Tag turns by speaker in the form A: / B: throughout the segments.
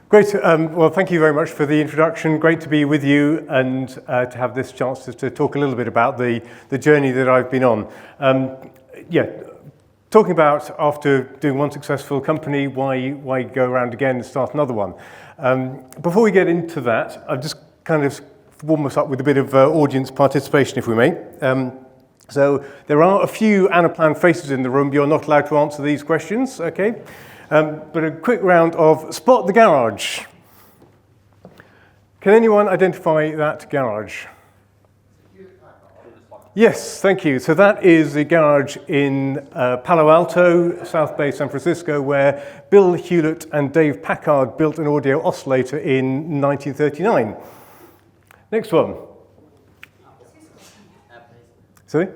A: Great. Well, thank you very much for the introduction. Great to be with you and to have this chance to talk a little bit about the journey that I've been on. Talking about after doing one successful company, why go around again and start another one? Before we get into that, I'll just kind of warm us up with a bit of audience participation, if we may. So there are a few Anaplan faces in the room. You're not allowed to answer these questions, okay? But a quick round of spot the garage. Can anyone identify that garage? Yes, thank you. So that is the garage in Palo Alto, South Bay, San Francisco, where Bill Hewlett and Dave Packard built an audio oscillator in 1939. Next one. Sorry?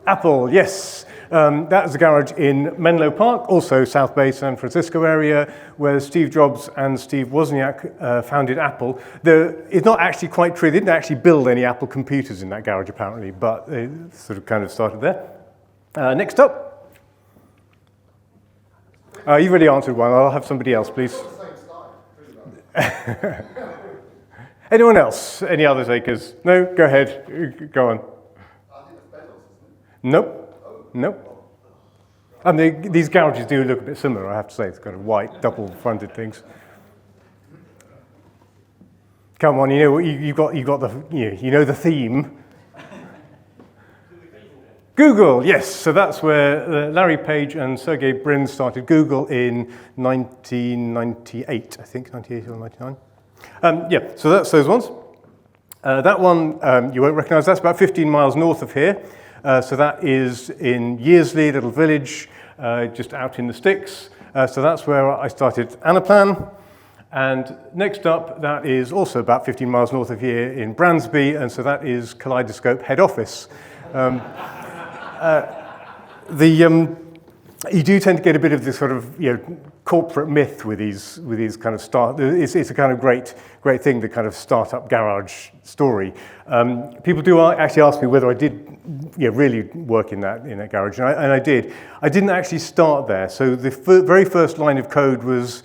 A: Apple, yes. That is a garage in Menlo Park, also South Bay, San Francisco area, where Steve Jobs and Steve Wozniak founded Apple. It's not actually quite true. They didn't actually build any Apple computers in that garage, apparently, but they sort of kind of started there. Next up. You've already answered one. I'll have somebody else, please. Anyone else? Any other takers? No? Go ahead. Go on. Nope. Nope. And these garages do look a bit similar, I have to say. It's kind of white, double-fronted things. Come on, you got the theme. Google, yes. So that's where Larry Page and Sergey Brin started Google in 1998, I think, 98 or 99. So that's those ones. That one you won't recognize. That's about 15 miles north of here. So that is in Yearsley, little village, just out in the sticks. So that's where I started Anaplan. And next up, that is also about 15 miles north of here in Bransby, and so that is Kaleidoscope head office. You do tend to get a bit of this sort of corporate myth with these kind of start. It's a kind of great thing, the kind of startup garage story. People do actually ask me whether I did really work in that garage, and I did. I didn't actually start there. So the very first line of code was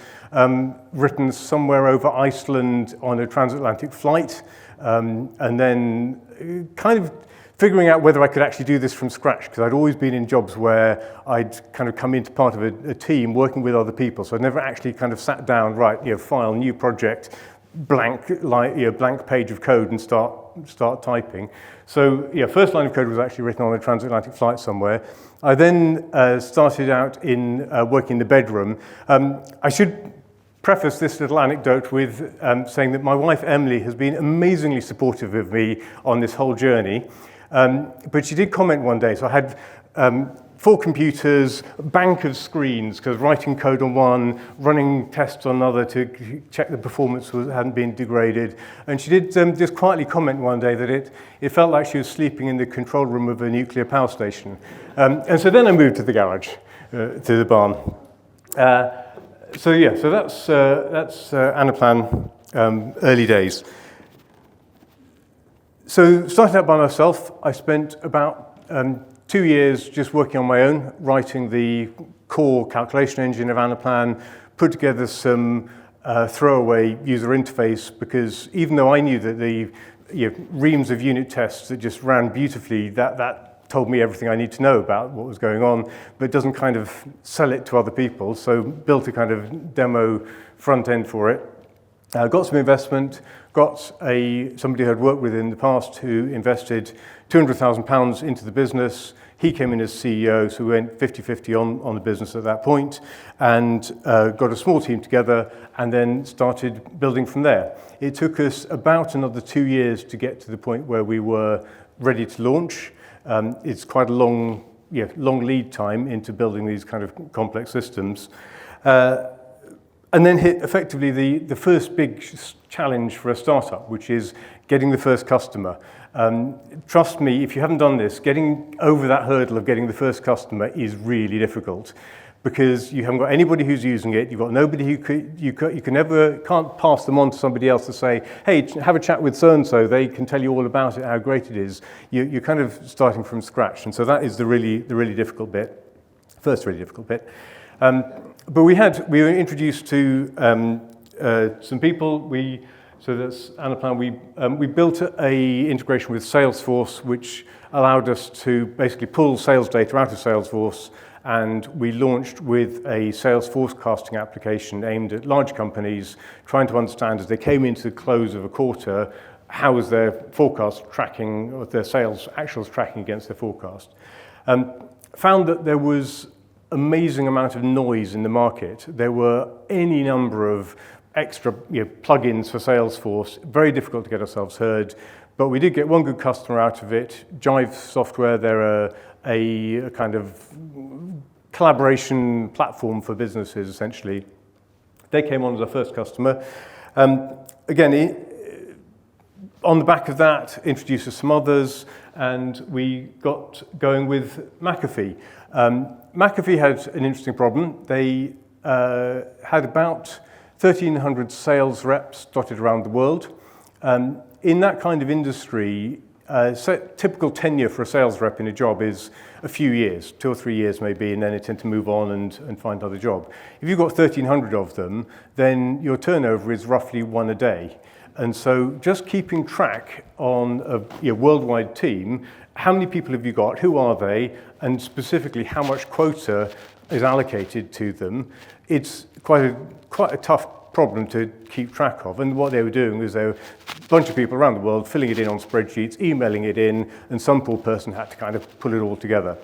A: written somewhere over Iceland on a transatlantic flight, and then kind of figuring out whether I could actually do this from scratch, because I'd always been in jobs where I'd kind of come into part of a team working with other people. So I'd never actually kind of sat down, file, new project, blank page of code and start typing. So first line of code was actually written on a transatlantic flight somewhere. I then started out in working in the bedroom. I should preface this little anecdote with saying that my wife Emily has been amazingly supportive of me on this whole journey. But she did comment one day. So I had 4 computers, a bank of screens, because writing code on one, running tests on another to check the performance hadn't been degraded. And she did just quietly comment one day that it felt like she was sleeping in the control room of a nuclear power station. And so then I moved to the garage, to the barn. So that's Anaplan, early days. So starting out by myself, I spent about 2 years just working on my own, writing the core calculation engine of Anaplan, put together some throwaway user interface, because even though I knew that the reams of unit tests that just ran beautifully, that told me everything I need to know about what was going on, but it doesn't kind of sell it to other people. So built a kind of demo front end for it. Got some investment, got somebody who I'd worked with in the past who invested £200,000 into the business. He came in as CEO, so we went 50-50 on the business at that point, and got a small team together, and then started building from there. It took us about another 2 years to get to the point where we were ready to launch. It's quite a long lead time into building these kind of complex systems. And then hit effectively the first big challenge for a startup, which is getting the first customer. Trust me, if you haven't done this, getting over that hurdle of getting the first customer is really difficult, because you haven't got anybody who's using it. You've got nobody you can't pass them on to somebody else to say, hey, have a chat with so-and-so. They can tell you all about it, how great it is. You're kind of starting from scratch. And so that is the really difficult bit, first really difficult bit. But we were introduced to some people. So that's Anaplan. We built a integration with Salesforce, which allowed us to basically pull sales data out of Salesforce, and we launched with a sales forecasting application aimed at large companies, trying to understand as they came into the close of a quarter, how was their forecast tracking, or their sales actuals tracking against their forecast. Found that there was amazing amount of noise in the market. There were any number of extra plugins for Salesforce, very difficult to get ourselves heard, but we did get one good customer out of it. Jive Software, they're a kind of collaboration platform for businesses, essentially. They came on as our first customer. Again, on the back of that, introduced us some others, and we got going with McAfee. McAfee had an interesting problem. They had about 1,300 sales reps dotted around the world. In that kind of industry, typical tenure for a sales rep in a job is a few years, 2 or 3 years maybe, and then they tend to move on and find another job. If you've got 1,300 of them, then your turnover is roughly 1 a day. And so just keeping track on a worldwide team, how many people have you got, who are they, and specifically how much quota is allocated to them, it's quite a tough problem to keep track of. And what they were doing was there were a bunch of people around the world filling it in on spreadsheets, emailing it in, and some poor person had to kind of pull it all together.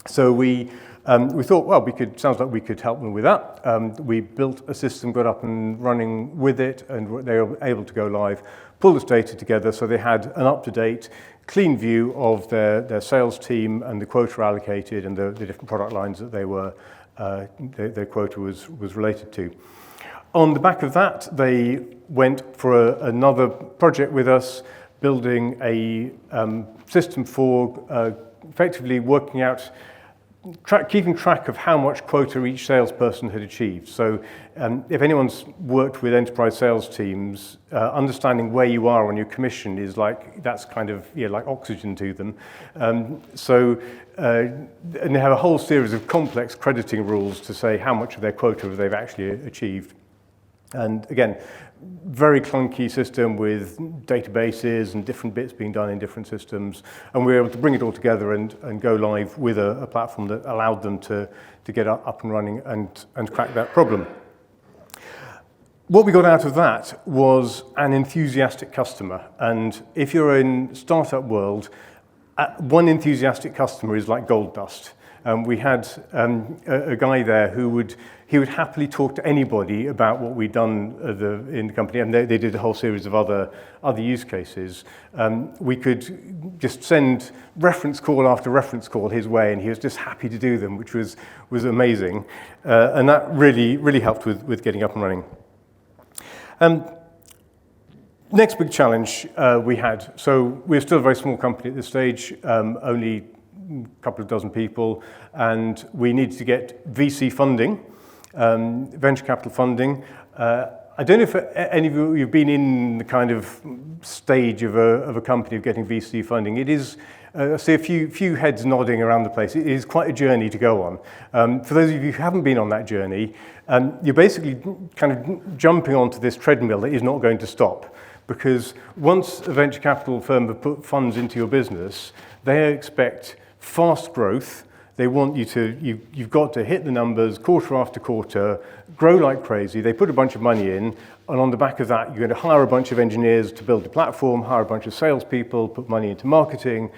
A: So we thought, well, sounds like we could help them with that. We built a system, got up and running with it, and they were able to go live, pull this data together so they had an up-to-date, clean view of their sales team and the quota allocated and the different product lines that their quota was related to. On the back of that, they went for another project with us, building a system for effectively working out, keeping track of how much quota each salesperson had achieved. So if anyone's worked with enterprise sales teams, understanding where you are on your commission is that's kind of like oxygen to them. And they have a whole series of complex crediting rules to say how much of their quota they've actually achieved. And again, very clunky system with databases and different bits being done in different systems. And we were able to bring it all together and go live with a platform that allowed them to get up and running and crack that problem. What we got out of that was an enthusiastic customer. And if you're in startup world, one enthusiastic customer is like gold dust. We had a guy there who would happily talk to anybody about what we'd done in the company, and they did a whole series of other use cases. We could just send reference call after reference call his way, and he was just happy to do them, which was amazing, and that really helped with getting up and running. Next big challenge we had. So we're still a very small company at this stage, only a couple of dozen people, and we needed to get VC funding, venture capital funding. I don't know if any of you have been in the kind of stage of a company of getting VC funding. It is, I see a few heads nodding around the place. It is quite a journey to go on. For those of you who haven't been on that journey, you're basically kind of jumping onto this treadmill that is not going to stop. Because once a venture capital firm have put funds into your business, they expect fast growth. They want you've got to hit the numbers quarter after quarter, grow like crazy. They put a bunch of money in, and on the back of that, you're going to hire a bunch of engineers to build the platform, hire a bunch of salespeople, put money into marketing,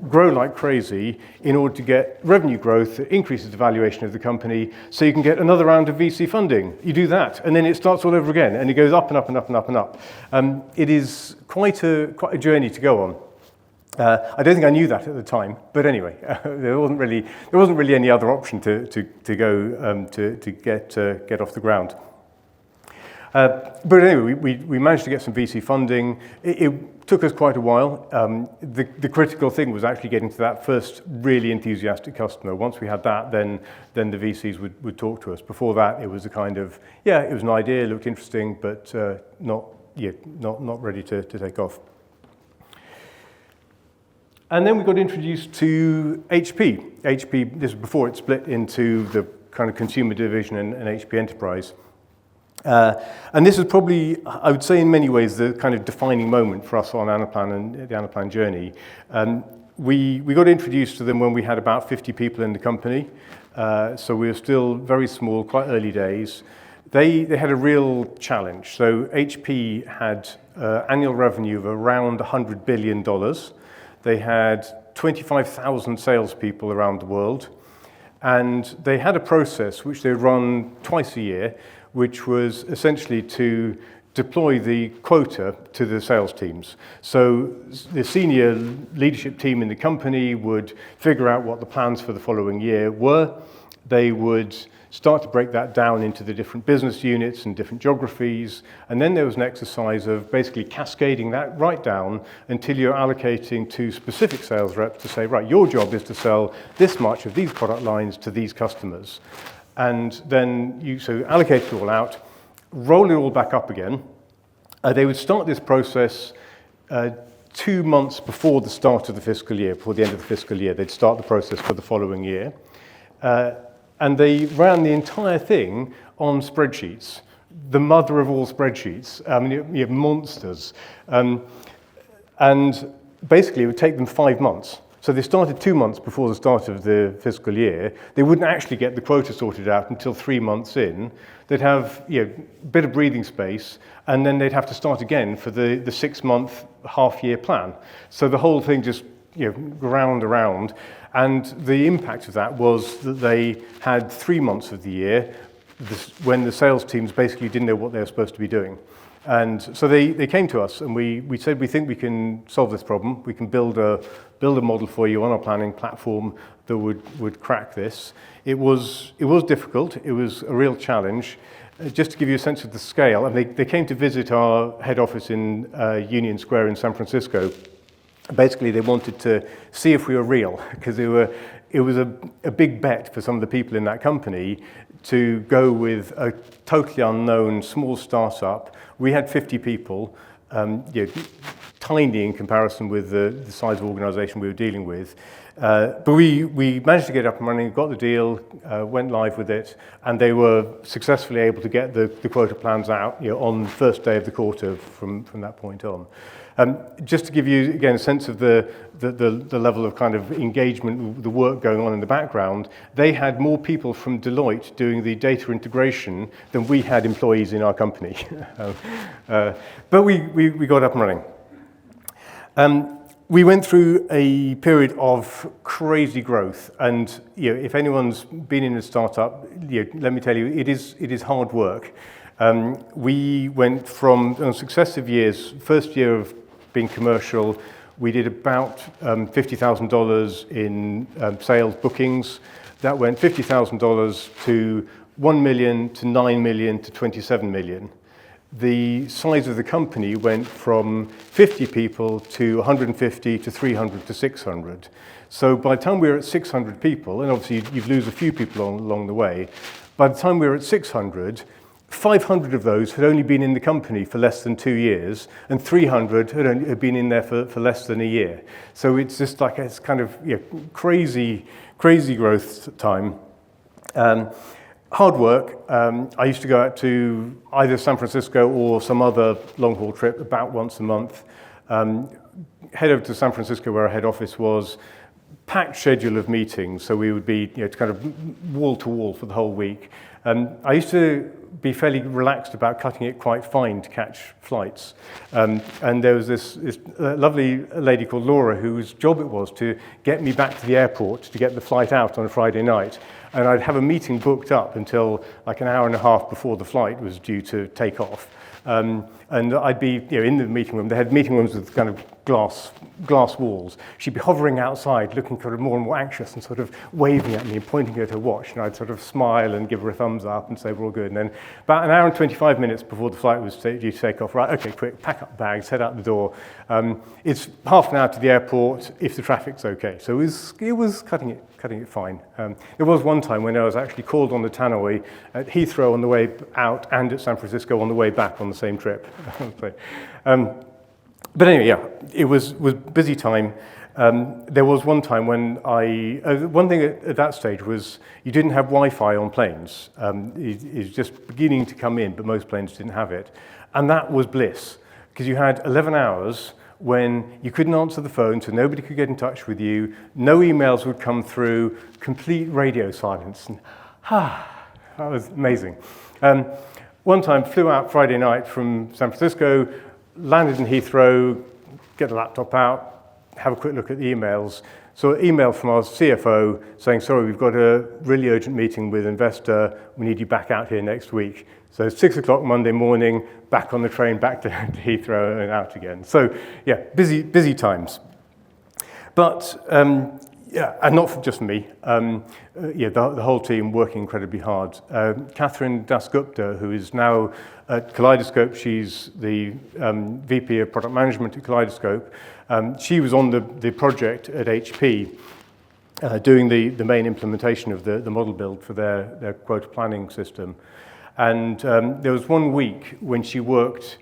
A: grow like crazy in order to get revenue growth that increases the valuation of the company so you can get another round of VC funding. You do that, and then it starts all over again, and it goes up and up and up and up and up. It is quite a journey to go on. I don't think I knew that at the time, but anyway, there wasn't really any other option to go to get off the ground. But anyway, we managed to get some VC funding. It took us quite a while. The critical thing was actually getting to that first really enthusiastic customer. Once we had that, then the VCs would talk to us. Before that, it was a kind of, it was an idea, looked interesting, but not ready to take off. And then we got introduced to HP. HP, this was before it split into the kind of consumer division and HP Enterprise. And this is probably, I would say in many ways, the kind of defining moment for us on Anaplan and the Anaplan journey. We got introduced to them when we had about 50 people in the company, so we were still very small, quite early days. They had a real challenge. So HP had annual revenue of around $100 billion. They had 25,000 salespeople around the world, and they had a process which they run twice a year, which was essentially to deploy the quota to the sales teams. So the senior leadership team in the company would figure out what the plans for the following year were. They would start to break that down into the different business units and different geographies. And then there was an exercise of basically cascading that right down until you're allocating to specific sales reps to say, right, your job is to sell this much of these product lines to these customers. And then you so allocate it all out, roll it all back up again. They would start this process 2 months before the start of the fiscal year, before the end of the fiscal year. They'd start the process for the following year. And they ran the entire thing on spreadsheets, the mother of all spreadsheets. I mean, you have monsters. And basically, it would take them 5 months. So they started 2 months before the start of the fiscal year. They wouldn't actually get the quota sorted out until 3 months in. They'd have a bit of breathing space, and then they'd have to start again for the 6-month half-year plan. So the whole thing just ground around. And the impact of that was that they had 3 months of the year when the sales teams basically didn't know what they were supposed to be doing. And so they came to us and we said, we think we can solve this problem. We can build a model for you on our planning platform that would crack this. It was difficult. It was a real challenge. Just to give you a sense of the scale, and they came to visit our head office in Union Square in San Francisco. Basically, they wanted to see if we were real, because it was a big bet for some of the people in that company to go with a totally unknown small startup. We had 50 people, tiny in comparison with the size of organization we were dealing with. But we managed to get up and running, got the deal, went live with it, and they were successfully able to get the quota plans out on the first day of the quarter from that point on. Just to give you, again, a sense of the level of kind of engagement, the work going on in the background, they had more people from Deloitte doing the data integration than we had employees in our company. But we got up and running. We went through a period of crazy growth, and if anyone's been in a startup, let me tell you, it is hard work. We went from on successive years, first year of being commercial, we did about $50,000 in sales bookings. That went $50,000 to $1 million to $9 million to $27 million. The size of the company went from 50 people to 150 to 300 to 600. So by the time we were at 600 people, and obviously you lose a few people along the way, by the time we were at 600, 500 of those had only been in the company for less than 2 years, and 300 had been in there for less than a year. So it's just like it's kind of crazy growth time. Hard work. I used to go out to either San Francisco or some other long-haul trip about once a month. Head over to San Francisco where our head office was, packed schedule of meetings, so we would be kind of wall to wall for the whole week. I used to be fairly relaxed about cutting it quite fine to catch flights. And there was this lovely lady called Laura whose job it was to get me back to the airport to get the flight out on a Friday night. And I'd have a meeting booked up until like an hour and a half before the flight was due to take off. And I'd be in the meeting room. They had meeting rooms with kind of glass walls. She'd be hovering outside, looking kind of more and more anxious and sort of waving at me and pointing at her watch. And I'd sort of smile and give her a thumbs up and say, we're all good. And then about an hour and 25 minutes before the flight was due to take off, right, okay, quick, pack up bags, head out the door. It's half an hour to the airport if the traffic's okay. So it was cutting it fine. There was one time when I was actually called on the tannoy at Heathrow on the way out and at San Francisco on the way back on the same trip. But anyway, yeah, it was busy time. There was one time when one thing at that stage was you didn't have Wi-Fi on planes. It's just beginning to come in, but most planes didn't have it. And that was bliss, because you had 11 hours when you couldn't answer the phone, so nobody could get in touch with you, no emails would come through, complete radio silence. And, that was amazing. One time, flew out Friday night from San Francisco, landed in Heathrow, get the laptop out, have a quick look at the emails. So an email from our CFO saying, sorry, we've got a really urgent meeting with an investor, we need you back out here next week. So 6 o'clock Monday morning, back on the train, back to Heathrow and out again. So yeah, busy times. But yeah, and not just me, yeah, the whole team working incredibly hard. Catherine Dasgupta, who is now at Kaleidoscope, she's the VP of Product Management at Kaleidoscope. She was on the project at HP, doing the main implementation of the model build for their quota planning system. And there was 1 week when she worked,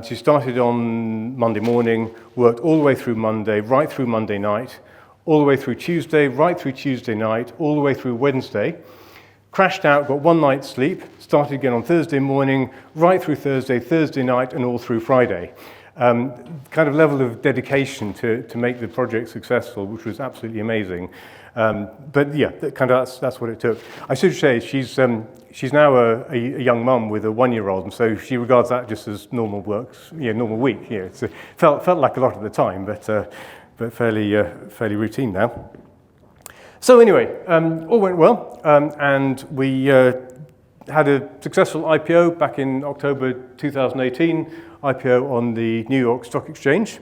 A: she started on Monday morning, worked all the way through Monday, right through Monday night, all the way through Tuesday, right through Tuesday night, all the way through Wednesday, crashed out, got 1 night's sleep, started again on Thursday morning, right through Thursday night, and all through Friday. Kind of level of dedication to make the project successful, which was absolutely amazing. But yeah, that's what it took. I should say she's now a young mum with a 1-year-old, and so she regards that just as normal work, normal week. Yeah, it felt like a lot at the time, but fairly routine now. So anyway, all went well, and we had a successful IPO back in October 2018, IPO on the New York Stock Exchange.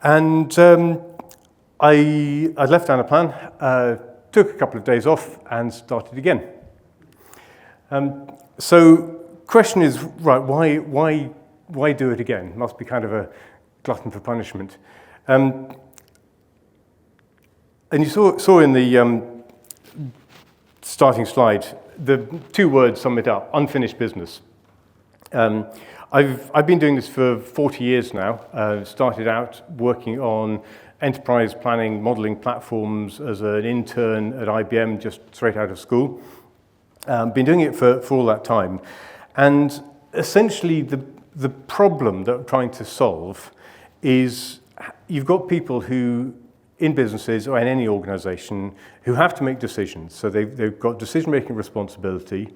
A: And I left Anaplan, took a couple of days off, and started again. So question is, right, why do it again? Must be kind of a glutton for punishment. And you saw in the starting slide, the 2 words sum it up: unfinished business. I've been doing this for 40 years now. Started out working on enterprise planning, modeling platforms as an intern at IBM, just straight out of school. Been doing it for all that time. And essentially the problem that I'm trying to solve is you've got people who, in businesses or in any organization, who have to make decisions. So they've got decision-making responsibility,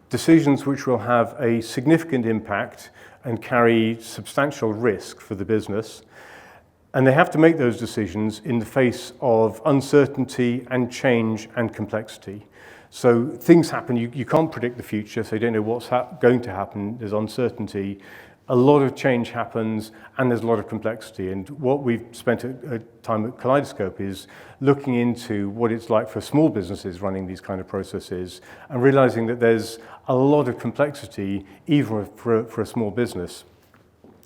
A: decisions which will have a significant impact and carry substantial risk for the business. And they have to make those decisions in the face of uncertainty and change and complexity. So things happen, you can't predict the future, so you don't know what's going to happen, there's uncertainty. A lot of change happens, and there's a lot of complexity. And what we've spent a time at Kaleidoscope is looking into what it's like for small businesses running these kind of processes, and realizing that there's a lot of complexity, even for a small business.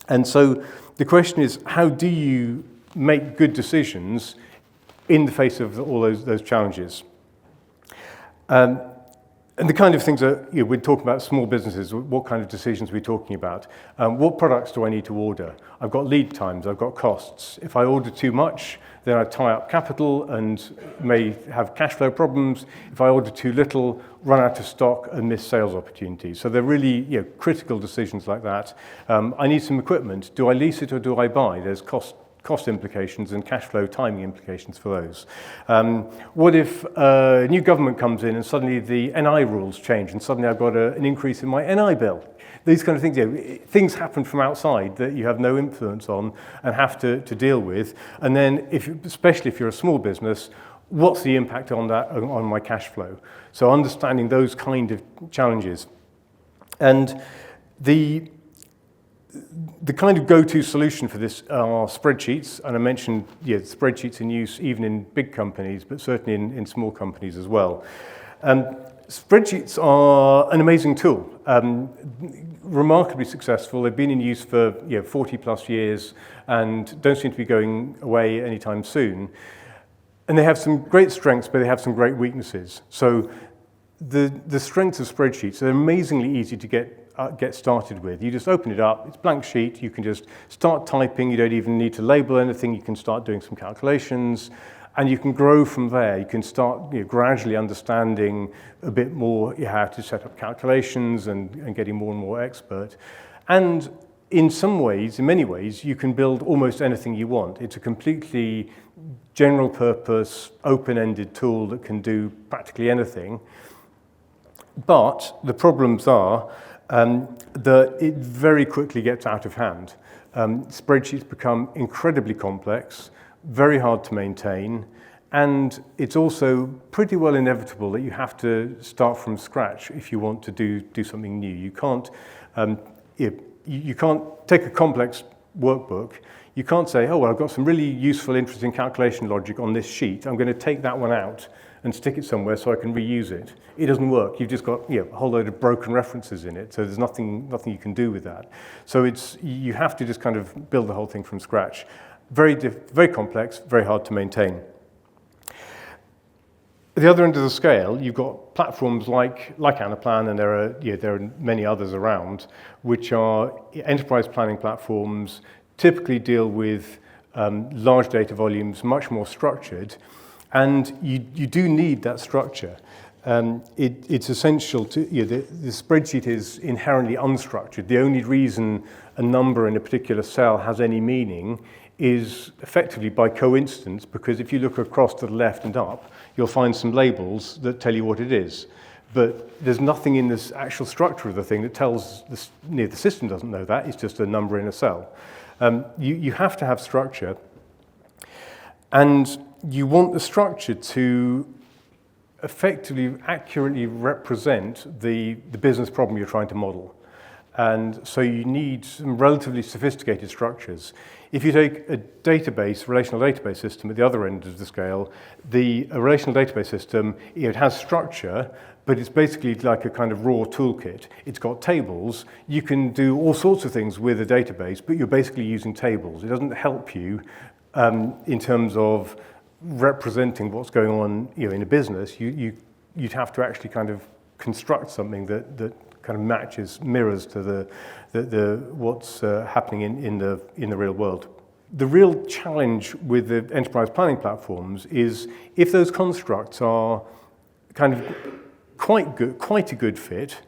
A: And so the question is, how do you make good decisions in the face of all those challenges? And the kind of things that we're talking about, small businesses, what kind of decisions are we talking about? What products do I need to order? I've got lead times, I've got costs. If I order too much, then I tie up capital and may have cash flow problems. If I order too little, run out of stock and miss sales opportunities. So they're really critical decisions like that. I need some equipment. Do I lease it or do I buy? There's cost implications and cash flow timing implications for those. What if a new government comes in and suddenly the NI rules change and suddenly I've got an increase in my NI bill? These kind of things, things happen from outside that you have no influence on and have to deal with. And then, especially if you're a small business, what's the impact on that on my cash flow? So understanding those kind of challenges. And the kind of go-to solution for this are spreadsheets, and I mentioned spreadsheets in use even in big companies, but certainly in small companies as well. Spreadsheets are an amazing tool, remarkably successful. They've been in use for 40 plus years and don't seem to be going away anytime soon. And they have some great strengths, but they have some great weaknesses. So the strengths of spreadsheets are amazingly easy to get get started with. You just open it up, it's a blank sheet, you can just start typing, you don't even need to label anything, you can start doing some calculations, and you can grow from there. You can start gradually understanding a bit more how to set up calculations and getting more and more expert. And in some ways, in many ways, you can build almost anything you want. It's a completely general purpose, open-ended tool that can do practically anything. But the problems are that it very quickly gets out of hand. Spreadsheets become incredibly complex, very hard to maintain, and it's also pretty well inevitable that you have to start from scratch if you want to do something new. You can't take a complex workbook. You can't say, oh, well, I've got some really useful, interesting calculation logic on this sheet. I'm going to take that one out and stick it somewhere so I can reuse it. It doesn't work. You've just got a whole load of broken references in it, so there's nothing you can do with that. So you have to just kind of build the whole thing from scratch. Very complex, very hard to maintain. At the other end of the scale, you've got platforms like Anaplan, and there are many others around, which are enterprise planning platforms, typically deal with large data volumes, much more structured, and you do need that structure. It's essential to, the spreadsheet is inherently unstructured. The only reason a number in a particular cell has any meaning is effectively by coincidence, because if you look across to the left and up, you'll find some labels that tell you what it is. But there's nothing in this actual structure of the thing that tells the system doesn't know that. It's just a number in a cell. You have to have structure, and you want the structure to effectively accurately represent the business problem you're trying to model. And so you need some relatively sophisticated structures. If you take a relational database system at the other end of the scale, a relational database system, it has structure, but it's basically like a kind of raw toolkit. It's got tables. You can do all sorts of things with a database, but you're basically using tables. It doesn't help you in terms of representing what's going on in a business. You'd have to actually kind of construct something that kind of mirrors to what's happening in the real world. The real challenge with the enterprise planning platforms is if those constructs are kind of quite a good fit,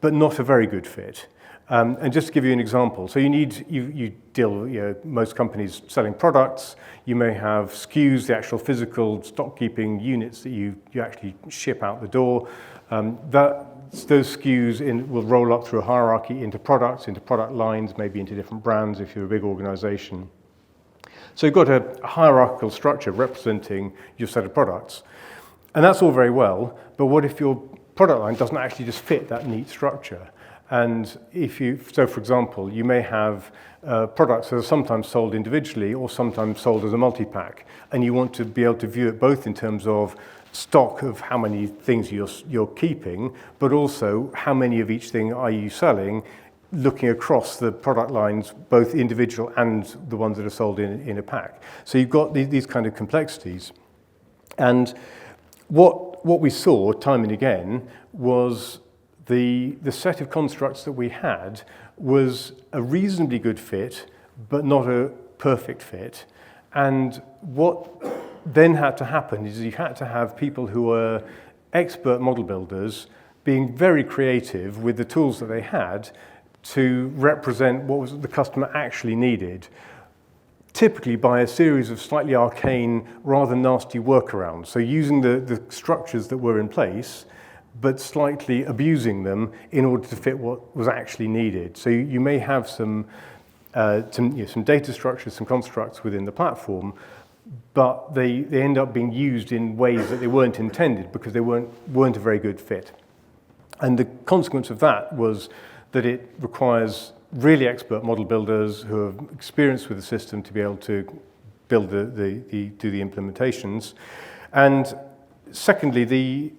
A: but not a very good fit. And just to give you an example, so you deal, most companies selling products, you may have SKUs, the actual physical stock keeping units that you actually ship out the door. Those SKUs will roll up through a hierarchy into products, into product lines, maybe into different brands if you're a big organization. So you've got a hierarchical structure representing your set of products. And that's all very well, but what if your product line doesn't actually just fit that neat structure? And so for example, you may have products that are sometimes sold individually or sometimes sold as a multi-pack, and you want to be able to view it both in terms of stock of how many things you're keeping, but also how many of each thing are you selling, looking across the product lines, both individual and the ones that are sold in a pack. So you've got these kind of complexities. And what we saw time and again was the set of constructs that we had was a reasonably good fit, but not a perfect fit. And what then had to happen is you had to have people who were expert model builders being very creative with the tools that they had to represent what the customer actually needed, typically by a series of slightly arcane, rather nasty workarounds. So using the structures that were in place, but slightly abusing them in order to fit what was actually needed. So you may have some data structures, some constructs within the platform, but they end up being used in ways that they weren't intended because they weren't a very good fit. And the consequence of that was that it requires really expert model builders who have experience with the system to be able to build do the implementations. And secondly,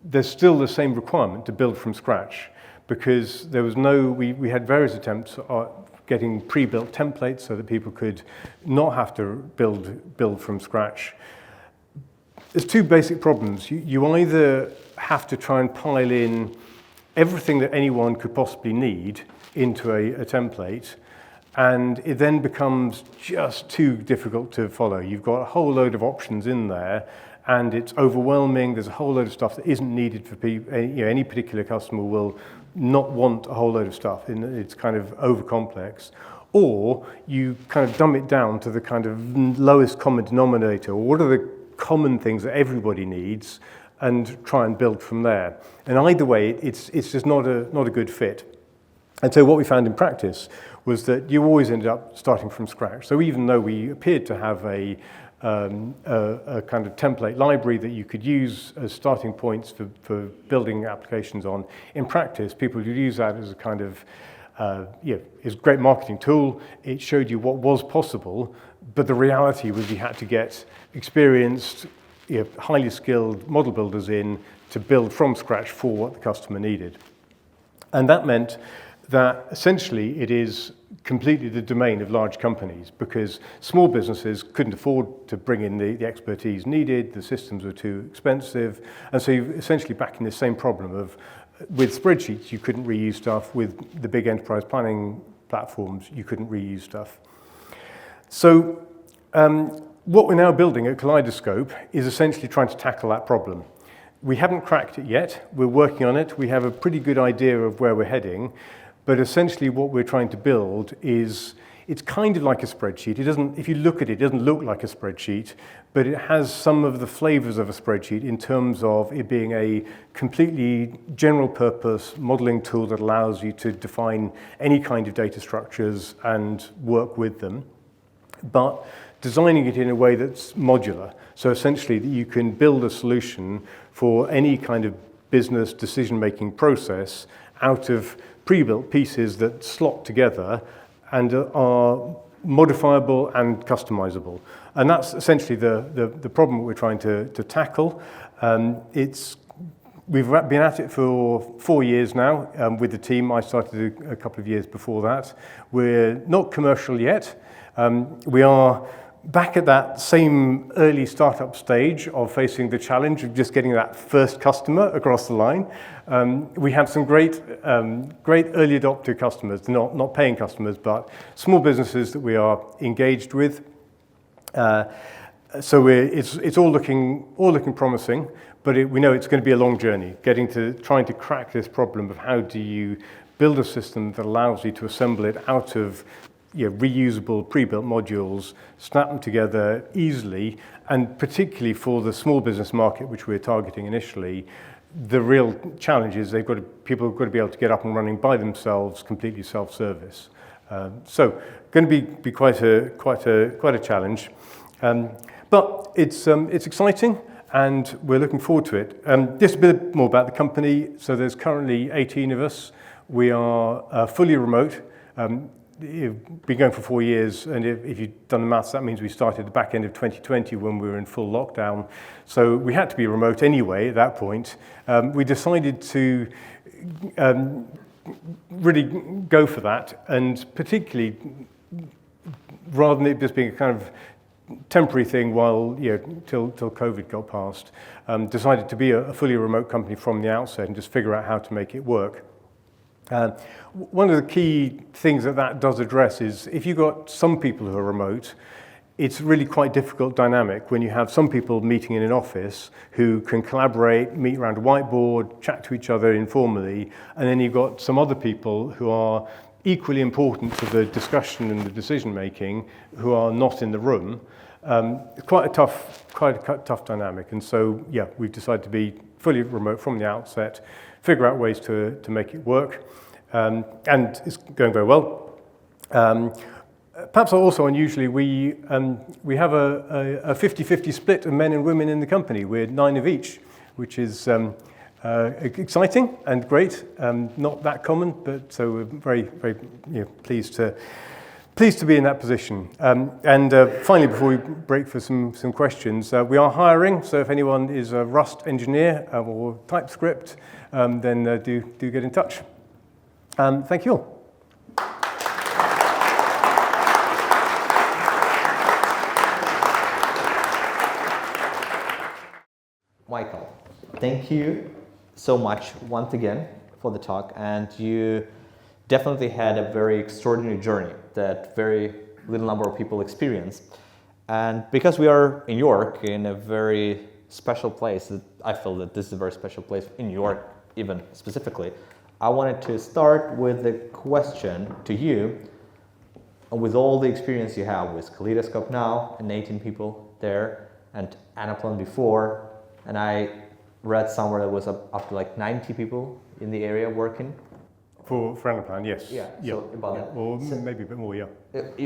A: there's still the same requirement to build from scratch, because there was we had various attempts at getting pre-built templates so that people could not have to build from scratch. There's two basic problems. You either have to try and pile in everything that anyone could possibly need into a template, and it then becomes just too difficult to follow. You've got a whole load of options in there, and it's overwhelming. There's a whole load of stuff that isn't needed for people. Any particular customer will not want a whole load of stuff. It's kind of over complex. Or you kind of dumb it down to the kind of lowest common denominator. What are the common things that everybody needs, and try and build from there. And either way, it's just not a good fit. And so what we found in practice was that you always ended up starting from scratch. So even though we appeared to have a kind of template library that you could use as starting points for building applications on, in practice, people would use that as a kind of, it's a great marketing tool. It showed you what was possible, but the reality was you had to get experienced, highly skilled model builders in to build from scratch for what the customer needed. And that meant that essentially it is completely the domain of large companies, because small businesses couldn't afford to bring in the expertise needed, the systems were too expensive, and so you're essentially back in the same problem of, with spreadsheets, you couldn't reuse stuff, with the big enterprise planning platforms, you couldn't reuse stuff. So what we're now building at Kaleidoscope is essentially trying to tackle that problem. We haven't cracked it yet, we're working on it, we have a pretty good idea of where we're heading, but essentially what we're trying to build is, it's kind of like a spreadsheet. It doesn't, if you look at it, it doesn't look like a spreadsheet, but it has some of the flavors of a spreadsheet in terms of it being a completely general purpose modeling tool that allows you to define any kind of data structures and work with them, but designing it in a way that's modular. So essentially that you can build a solution for any kind of business decision-making process out of pre-built pieces that slot together and are modifiable and customizable. And that's essentially the problem we're trying to tackle. We've been at it for 4 years now with the team. I started a couple of years before that. We're not commercial yet. We are back at that same early startup stage of facing the challenge of just getting that first customer across the line. We have some great early adopter customers, not paying customers, but small businesses that we are engaged with. So it's all looking promising, but we know it's going to be a long journey, trying to crack this problem of how do you build a system that allows you to assemble it out of reusable pre-built modules, snap them together easily, and particularly for the small business market, which we're targeting initially, the real challenge is people have got to be able to get up and running by themselves, completely self-service. So, going to be quite a challenge, but it's exciting, and we're looking forward to it. Just a bit more about the company. So, there's currently 18 of us. We are fully remote. We've been going for 4 years, and if you've done the maths, that means we started the back end of 2020 when we were in full lockdown. So we had to be remote anyway at that point. We decided to really go for that, and particularly, rather than it just being a kind of temporary thing while, till COVID got past, decided to be a fully remote company from the outset and just figure out how to make it work. One of the key things that does address is if you've got some people who are remote, it's really quite difficult dynamic when you have some people meeting in an office who can collaborate, meet around a whiteboard, chat to each other informally, and then you've got some other people who are equally important to the discussion and the decision making who are not in the room. Quite a tough dynamic, and so we've decided to be fully remote from the outset, figure out ways to make it work, and it's going very well. Perhaps also unusually, we have a 50-50 split of men and women in the company. We're 9 of each, which is exciting and great. Not that common, but so we're very, very pleased to be in that position. Finally, before we break for some questions, we are hiring. So if anyone is a Rust engineer or TypeScript, then do get in touch. Thank you all.
B: Michael, thank you so much once again for the talk, and you definitely had a very extraordinary journey that very little number of people experience. And because we are in York, in a very special place, I feel that this is a very special place in New York, even specifically, I wanted to start with a question to you. And with all the experience you have with Kaleidoscope now, and 18 people there, and Anaplan before, and I read somewhere that was up to like 90 people in the area working.
A: For Anaplan, yes.
B: Yeah,
A: yeah.
B: so about that.
A: Or maybe a bit more, yeah.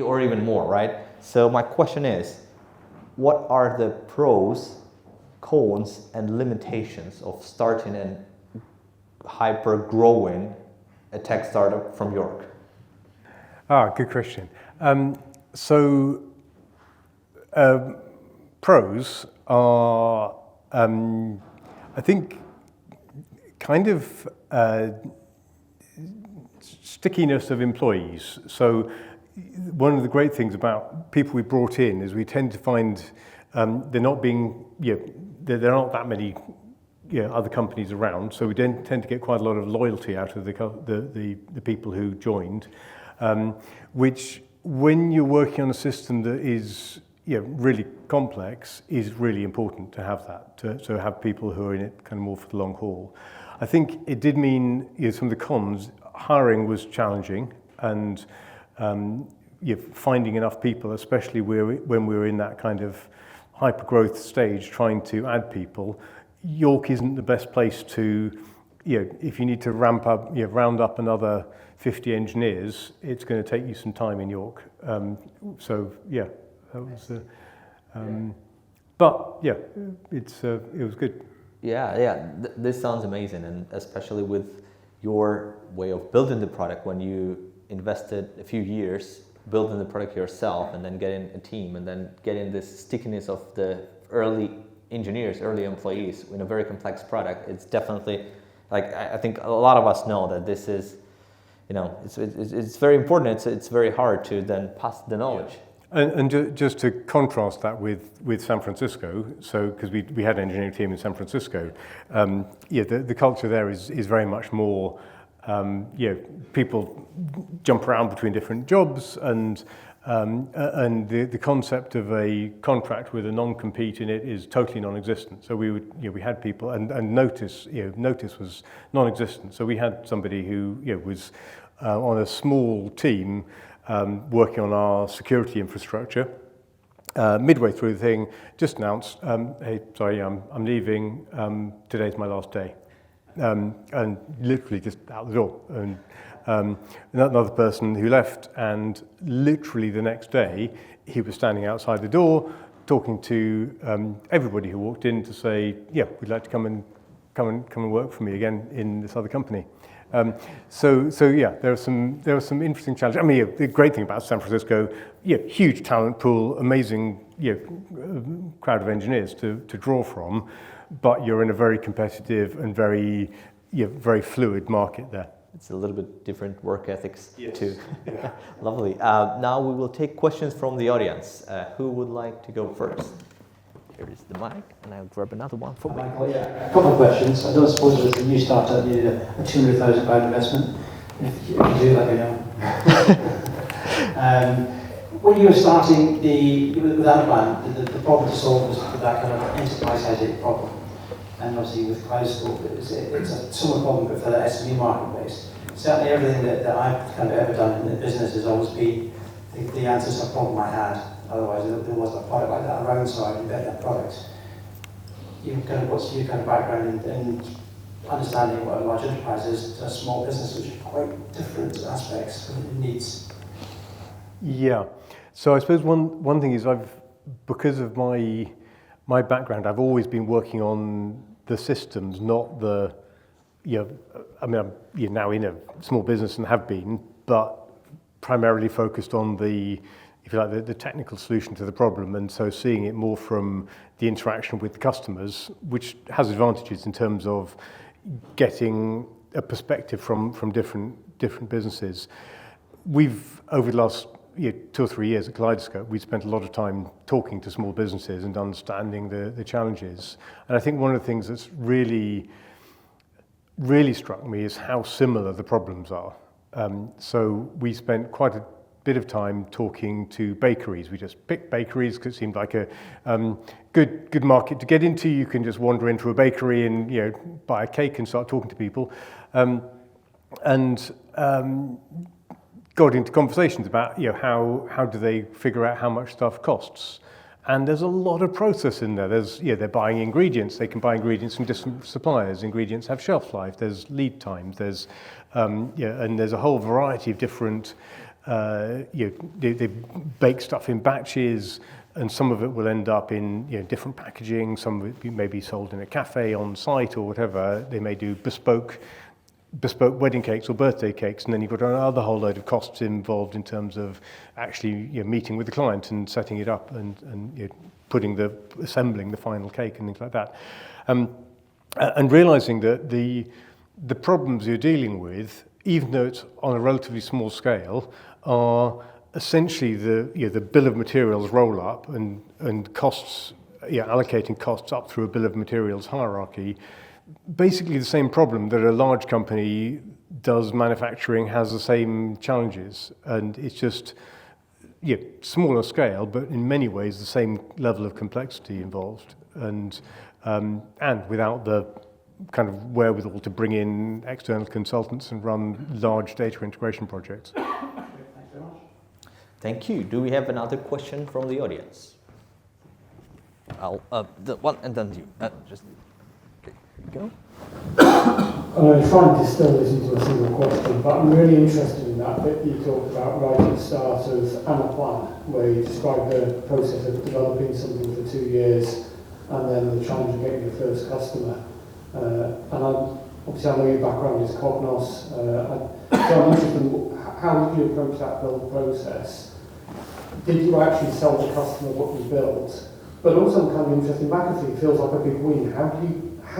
B: Or even more, right? So my question is, what are the pros, cons, and limitations of starting and hyper-growing a tech startup from York?
A: Good question. Pros are, I think, kind of stickiness of employees. So one of the great things about people we brought in is we tend to find they're not being, there are not that many other companies around, so we tend to get quite a lot of loyalty out of the people who joined, which when you're working on a system that is really complex is really important to have that, to have people who are in it kind of more for the long haul. I think it did mean some of the cons. Hiring was challenging, and finding enough people, especially when we were in that kind of hyper-growth stage, trying to add people. York isn't the best place to, if you need to round up another 50 engineers, it's going to take you some time in York. That was but yeah, it was good.
B: This sounds amazing, and especially with your way of building the product, when you invested a few years building the product yourself and then getting a team and then getting this stickiness of the early engineers, early employees in a very complex product. It's definitely, like, I think a lot of us know that this is, it's very important. It's very hard to then pass the knowledge.
A: And just to contrast that with San Francisco, so because we had an engineering team in San Francisco, the culture there is very much more, people jump around between different jobs, and the concept of a contract with a non-compete in it is totally non-existent. So we had people, and notice was non-existent. So we had somebody who was on a small team, working on our security infrastructure. Midway through the thing, just announced, hey, sorry, I'm leaving, today's my last day. And literally just out the door. And another person who left, and literally the next day, he was standing outside the door, talking to everybody who walked in to say, yeah, we'd like to come and work for me again in this other company. So there are some interesting challenges. I mean, the great thing about San Francisco, huge talent pool, amazing crowd of engineers to draw from, but you're in a very competitive and very fluid market there.
B: It's a little bit different work ethics too.
A: Yeah.
B: Lovely. Now we will take questions from the audience. Who would like to go first? Here is the mic, and I'll grab another one for me.
C: Michael, a couple of questions. I don't suppose as a new startup you need a £200,000 investment. If you do, let me know. When you were starting with Anaplan, the problem to solve was that kind of enterprise headache problem. And obviously with Kaleidoscope, it's a similar problem but for the SME marketplace. Certainly everything that I've kind of ever done in the business has always been the answer to a problem I had. Otherwise, there wasn't a product like that around, so I invent that product. What's your kind of background in understanding what a large enterprise is to a small business, which are quite different aspects and needs?
A: Yeah. So I suppose one thing is because of my background, I've always been working on the systems, not the. I mean, I'm now in a small business and have been, but primarily focused on the technical solution to the problem, and so seeing it more from the interaction with the customers, which has advantages in terms of getting a perspective from different businesses. We've, over the last 2 or 3 years at Kaleidoscope, we spent a lot of time talking to small businesses and understanding the challenges. And I think one of the things that's really really struck me is how similar the problems are. So we spent quite a bit of time talking to bakeries. We just picked bakeries because it seemed like a good market to get into. You can just wander into a bakery and buy a cake and start talking to people, and got into conversations about how do they figure out how much stuff costs. And there's a lot of process in there. They're buying ingredients. They can buy ingredients from different suppliers. Ingredients have shelf life. There's lead times. There's and there's a whole variety of different. They bake stuff in batches, and some of it will end up in different packaging. Some of it may be sold in a cafe on site or whatever. They may do bespoke wedding cakes or birthday cakes, and then you've got another whole load of costs involved in terms of actually meeting with the client and setting it up and assembling the final cake and things like that, and realizing that the problems you're dealing with, even though it's on a relatively small scale, are essentially the bill of materials roll up and costs, allocating costs up through a bill of materials hierarchy. Basically the same problem that a large company does manufacturing has the same challenges, and it's just smaller scale, but in many ways the same level of complexity involved, and without the kind of wherewithal to bring in external consultants and run large data integration projects.
C: Thanks very much.
B: Thank you. Do we have another question from the audience? I'll the one and then you. Just okay, go.
D: I'm going to try and distill this into a single question, but I'm really interested in that bit you talked about right at the start of Anaplan, where you described the process of developing something for 2 years and then the challenge of getting your first customer. And obviously I know your background is Cognos, so I'm interested in how did you approach that build process? Did you actually sell the customer what you built? But also I'm kind of interested in McAfee, feels like a big win. How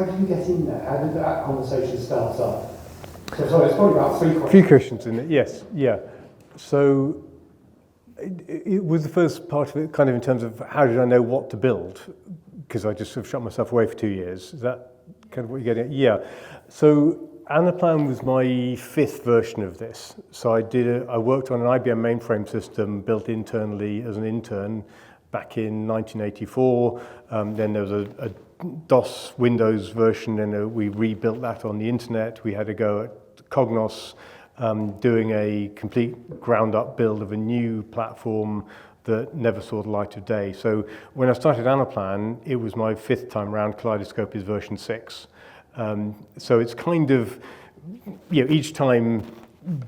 D: did you get in there? How did that conversation start up? So sorry, it's probably about 3 questions.
A: 3 questions in it, yes, yeah. So it was the first part of it kind of in terms of how did I know what to build? Because I just sort of shut myself away for 2 years. Is that kind of what you're getting at? Yeah. So Anaplan was my 5th version of this. So I worked on an IBM mainframe system built internally as an intern back in 1984. Then there was a DOS Windows version, and we rebuilt that on the internet. We had to go at Cognos doing a complete ground-up build of a new platform that never saw the light of day. So when I started Anaplan, it was my 5th time round. Kaleidoscope is version 6. So it's kind of, each time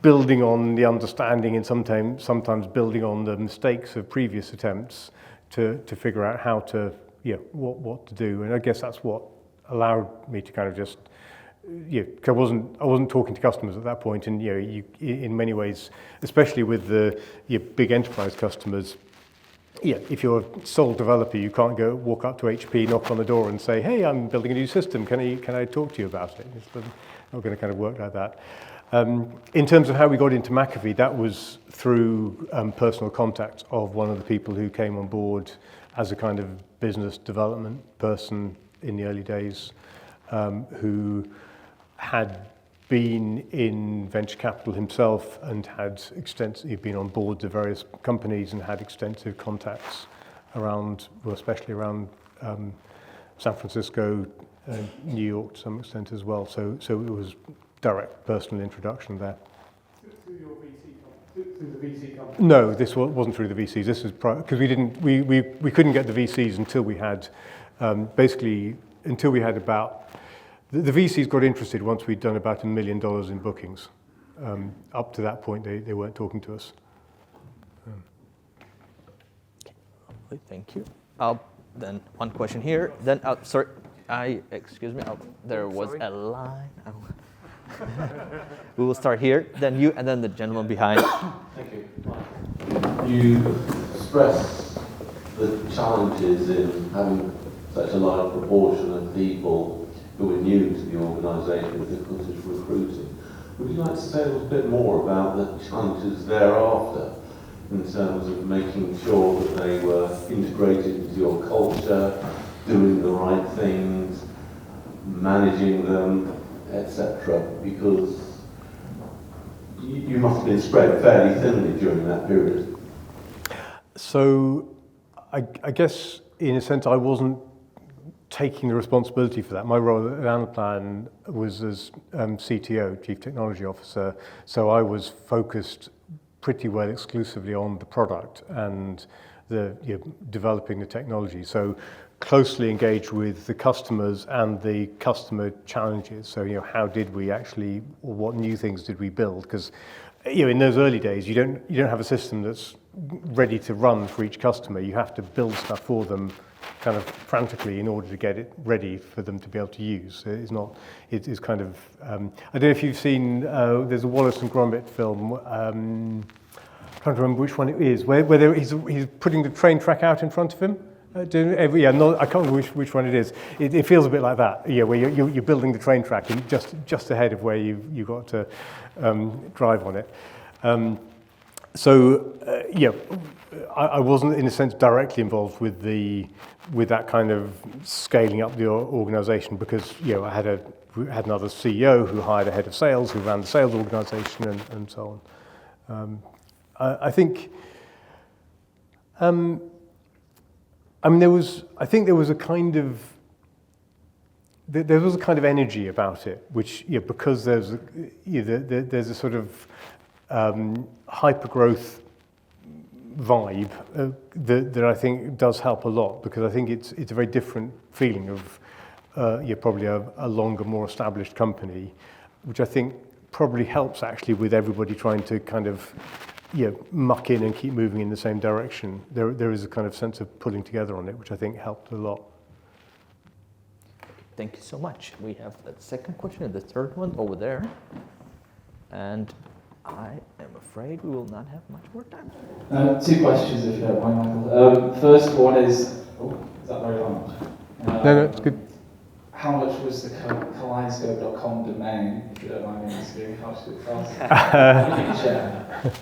A: building on the understanding and sometimes building on the mistakes of previous attempts to figure out how to, what to do. And I guess that's what allowed me to kind of just, I wasn't talking to customers at that point, and in many ways, especially with the big enterprise customers, if you're a sole developer, you can't go walk up to HP, knock on the door, and say, "Hey, I'm building a new system. Can I talk to you about it?" It's not going to kind of work like that. In terms of how we got into McAfee, that was through personal contact of one of the people who came on board as a kind of business development person in the early days, who had been in venture capital himself and he'd been on boards of various companies and had extensive contacts around, well, especially around San Francisco, New York to some extent as well. So it was direct personal introduction there.
D: Through your through the VC company?
A: No, this wasn't through the VCs. This was because we couldn't get the VCs until we had until we had about. The VCs got interested once we'd done about $1 million in bookings. Up to that point, they weren't talking to us.
B: Okay, thank you. Then one question here. Then, sorry, excuse me. There was a line. We will start here. Then you, and then the gentleman behind.
E: Thank you. You express the challenges in having such a large proportion of people who are new to the organisation with difficulties recruiting. Would you like to say a little bit more about the challenges thereafter in terms of making sure that they were integrated into your culture, doing the right things, managing them, etc.? Because you must have been spread fairly thinly during that period.
A: So I guess in a sense I wasn't taking the responsibility for that. My role at Anaplan was as CTO, Chief Technology Officer, so I was focused pretty well exclusively on the product and developing the technology. So closely engaged with the customers and the customer challenges. So how did we actually, or what new things did we build? Because in those early days, you don't have a system that's ready to run for each customer. You have to build stuff for them kind of frantically in order to get it ready for them to be able to use. It's kind of, I don't know if you've seen, there's a Wallace and Gromit film, I'm trying to remember which one it is, where he's putting the train track out in front of him. I can't remember which one it is. It feels a bit like that, where you're building the train track and just ahead of where you got to drive on it. I wasn't in a sense directly involved with that kind of scaling up the organisation because I had another CEO who hired a head of sales who ran the sales organisation and so on. I think. There was a kind of energy about it, which because there's a sort of hyper-growth vibe that I think does help a lot, because I think it's a very different feeling of probably a longer, more established company, which I think probably helps actually with everybody trying to kind of muck in and keep moving in the same direction. There is a kind of sense of pulling together on it, which I think helped a lot.
B: Thank you so much. We have a second question and the third one over there. And I am afraid we will not have much more time.
F: Two questions, if you don't mind, Michael. First one is that very long?
A: No, it's good.
F: How much was the Kaleidoscope.com domain, if you don't mind me asking? How much did it cost? You can share.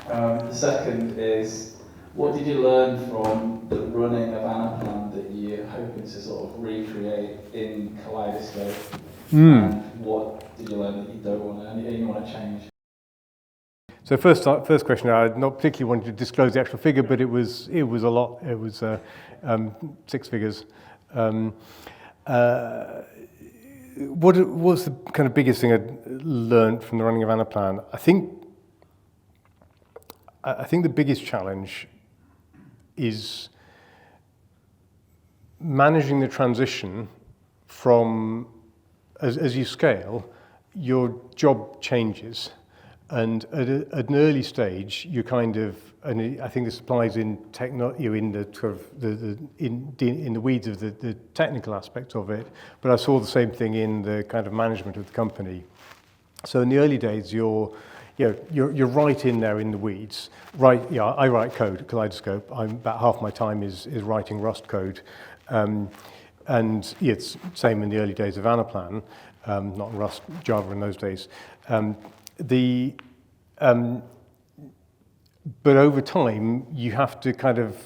F: The second is, what did you learn from the running of Anaplan that you're hoping to sort of recreate in Kaleidoscope? And what did you learn that you don't want to, and you want to change?
A: So first question, I not particularly wanted to disclose the actual figure, but it was a lot. It was 6 figures. What was the kind of biggest thing I learned from the running of Anaplan? I think the biggest challenge is managing the transition from, as you scale, your job changes. And at an early stage, you kind of, and I think this applies in in the sort of in the weeds of the technical aspects of it. But I saw the same thing in the kind of management of the company. So in the early days, you're right in there in the weeds. Right, I write code at Kaleidoscope. About half my time is writing Rust code, and it's same in the early days of Anaplan, not Rust, Java in those days. But over time, you have to kind of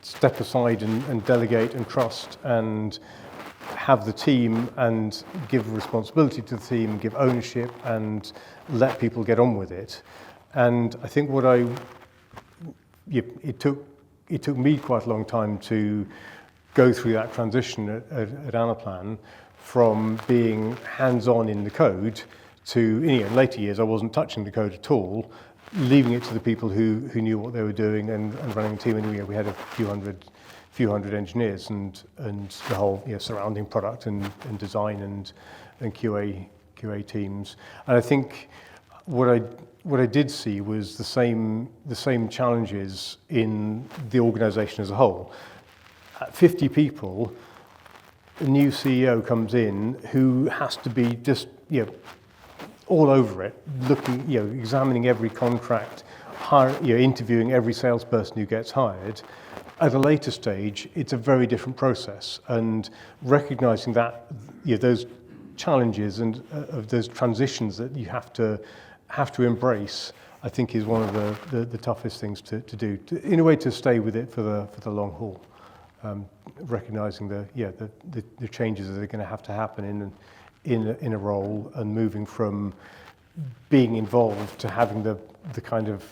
A: step aside and delegate and trust and have the team and give responsibility to the team, give ownership and let people get on with it. And I think it took me quite a long time to go through that transition at Anaplan from being hands-on in the code to, in later years, I wasn't touching the code at all, leaving it to the people who knew what they were doing and running the team. And we had a few hundred engineers and the whole surrounding product and design and QA teams. And I think what I did see was the same challenges in the organisation as a whole. At 50 people, a new CEO comes in who has to be just all over it, looking, examining every contract, interviewing every salesperson who gets hired. At a later stage, it's a very different process, and recognizing that those challenges and of those transitions that you have to embrace, I think is one of the toughest things to do. In a way, to stay with it for the long haul, recognizing the changes that are going to happen in a role and moving from being involved to having the kind of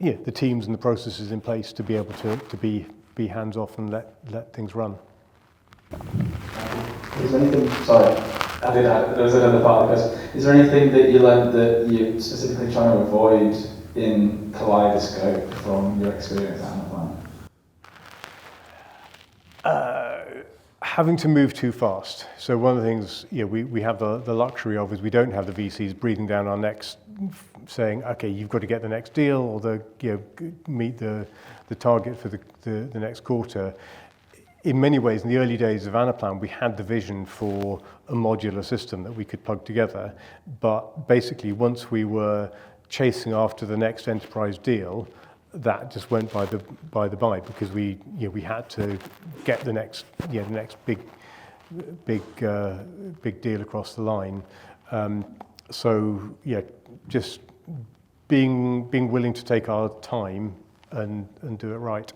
A: the teams and the processes in place to be able to be hands off and let things run.
F: Is there anything? Sorry, there was another part of the question. Is there anything that you learned that you're specifically trying to avoid in Kaleidoscope from your experience at Anaplan?
A: Having to move too fast. So one of the things we have the luxury of is we don't have the VCs breathing down our necks saying, okay, you've got to get the next deal or meet the target for the next quarter. In many ways, in the early days of Anaplan, we had the vision for a modular system that we could plug together. But basically, once we were chasing after the next enterprise deal, that just went by the because we had to get the next big deal across the line. Just being willing to take our time and do it right.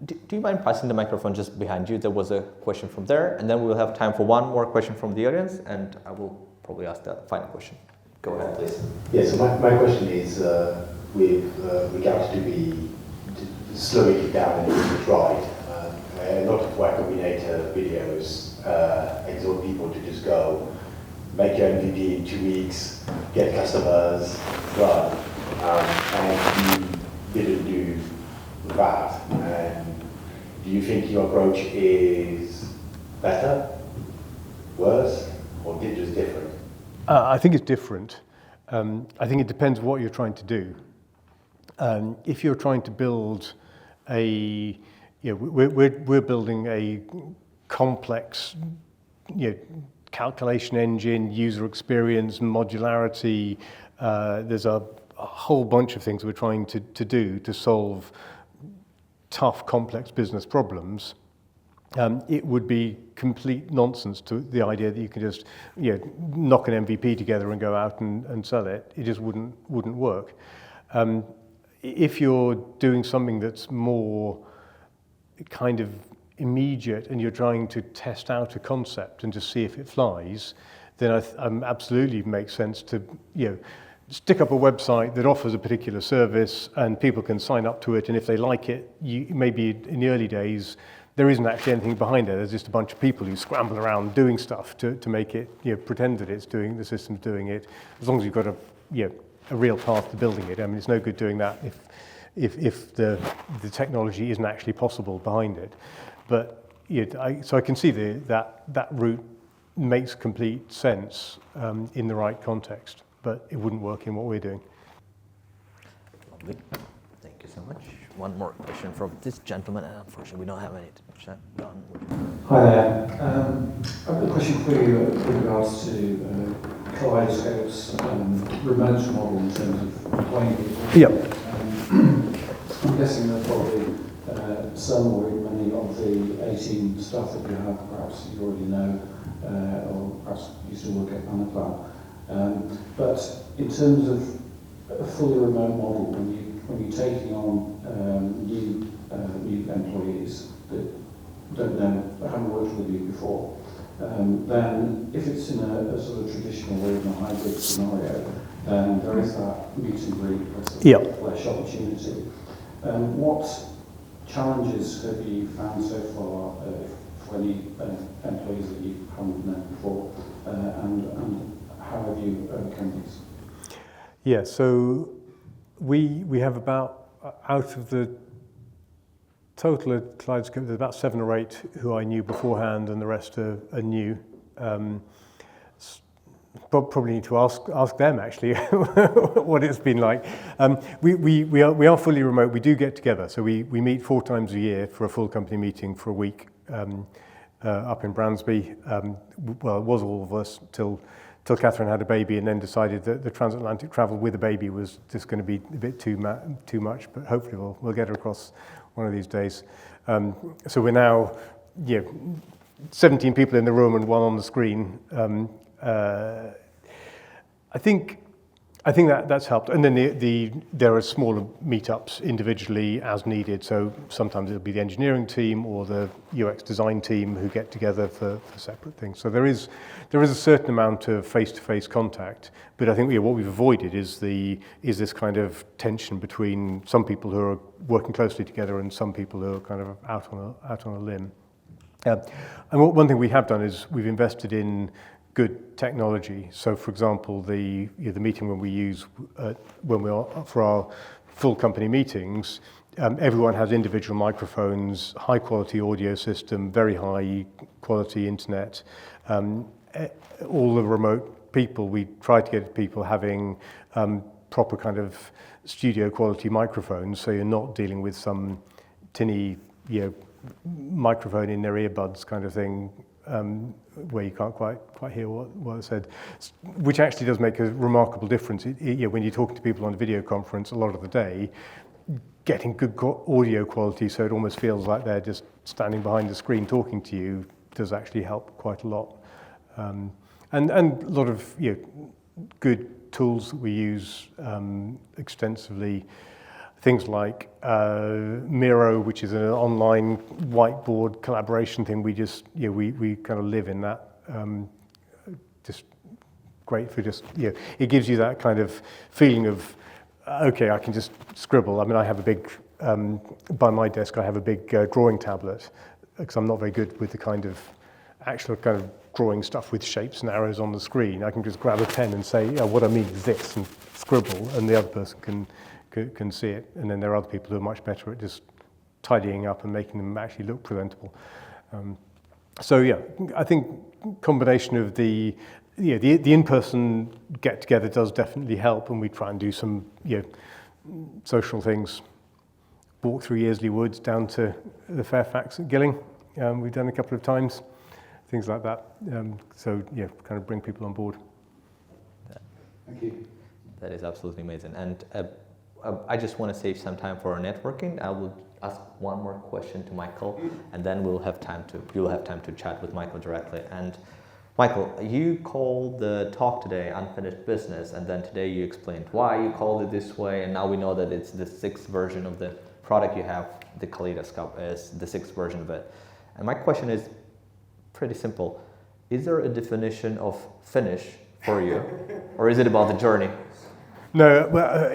B: Do you mind passing the microphone just behind you? There was a question from there, and then we will have time for one more question from the audience, and I will probably ask the final question. Go ahead, please.
G: Yeah, so my question is, with regards to the slowing it down and doing it right, a lot of Y Combinator videos exhort people to just go, make your MVP in 2 weeks, get customers, run, and you didn't do that. And do you think your approach is better, worse, or just different?
A: I think it's different. I think it depends what you're trying to do. If you're trying to build we're building a complex, calculation engine, user experience, modularity. There's a whole bunch of things we're trying to do to solve tough, complex business problems. It would be complete nonsense to the idea that you can just knock an MVP together and go out and sell it. It just wouldn't work. If you're doing something that's more kind of immediate and you're trying to test out a concept and just see if it flies, then absolutely makes sense to stick up a website that offers a particular service and people can sign up to it, and if they like it, maybe in the early days there isn't actually anything behind it. There's just a bunch of people who scramble around doing stuff to make it, pretend that it's doing, the system's doing it. As long as you've got a real path to building it. I mean, it's no good doing that if the technology isn't actually possible behind it. But so I can see that route makes complete sense in the right context, but it wouldn't work in what we're doing.
B: Lovely. Thank you so much. One more question from this gentleman, and unfortunately we don't have any to chat on.
H: Hi there. I've got a question for you with regards to Kaleidoscope's remote model in terms of employing people.
A: Yep.
H: I'm guessing that probably some or many of the 18 staff that you have, perhaps you already know, or perhaps used to work at Anaplan. But in terms of a fully remote model, when you're taking on new employees that haven't worked with you before, then if it's in a sort of traditional or even a hybrid scenario, then there is that meet and greet flesh opportunity. What challenges have you found so far for any employees that you haven't met before, and how have you overcome these?
A: Yeah, so we have about, out of the total at Kaleidoscope, there's about 7 or 8 who I knew beforehand, and the rest are new. Probably need to ask them actually what it's been like. We are fully remote. We do get together, so we meet 4 times a year for a full company meeting for a week up in Bransby. Well, it was all of us till Catherine had a baby, and then decided that the transatlantic travel with a baby was just going to be a bit too much. But hopefully we'll get her across one of these days. So we're now 17 people in the room and 1 on the screen. I think I think that's helped. And then there are smaller meetups individually as needed. So sometimes it'll be the engineering team or the UX design team who get together for separate things. So there is a certain amount of face-to-face contact. But I think what we've avoided is this kind of tension between some people who are working closely together and some people who are kind of out on a limb. And one thing we have done is we've invested in good technology. So, for example, the meeting when we use for our full company meetings, everyone has individual microphones, high quality audio system, very high quality internet. All the remote people, we try to get people having proper kind of studio quality microphones, so you're not dealing with some tinny microphone in their earbuds kind of thing. Where you can't quite hear what is said, which actually does make a remarkable difference. When you're talking to people on a video conference a lot of the day, getting good audio quality so it almost feels like they're just standing behind the screen talking to you does actually help quite a lot. And a lot of good tools that we use extensively. Things like Miro, which is an online whiteboard collaboration thing. We just, we kind of live in that. Just great for it gives you that kind of feeling of, okay, I can just scribble. I mean, I have a big, by my desk, I have a big drawing tablet because I'm not very good with the kind of actual kind of drawing stuff with shapes and arrows on the screen. I can just grab a pen and say, what I mean is this, and scribble, and the other person can see it, and then there are other people who are much better at just tidying up and making them actually look presentable. I think combination of the in-person get-together does definitely help, and we try and do some social things. Walk through Yearsley Woods down to the Fairfax at Gilling. We've done a couple of times, things like that. Kind of bring people on board.
H: Thank you.
B: That is absolutely amazing. And I just want to save some time for our networking. I will ask one more question to Michael, and then you'll have time to chat with Michael directly. And Michael, you called the talk today Unfinished Business, and then today you explained why you called it this way, and now we know that it's the 6th version of the product you have. The Kaleidoscope is the 6th version of it. And my question is pretty simple. Is there a definition of finish for you, or is it about the journey?
A: No, well,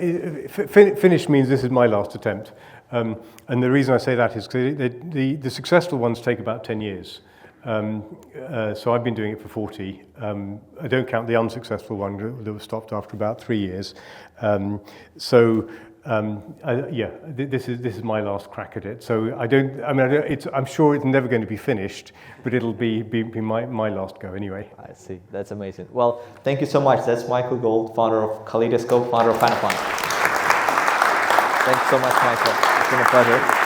A: finish means this is my last attempt. And the reason I say that is because the successful ones take about 10 years. So I've been doing it for 40. I don't count the unsuccessful one that was stopped after about 3 years. This is my last crack at it. So I'm sure it's never going to be finished, but it'll be my last go anyway.
B: I see. That's amazing. Well, thank you so much. That's Michael Gould, founder of Kaleidoscope, founder of Anaplan. Thanks so much, Michael. It's been a pleasure.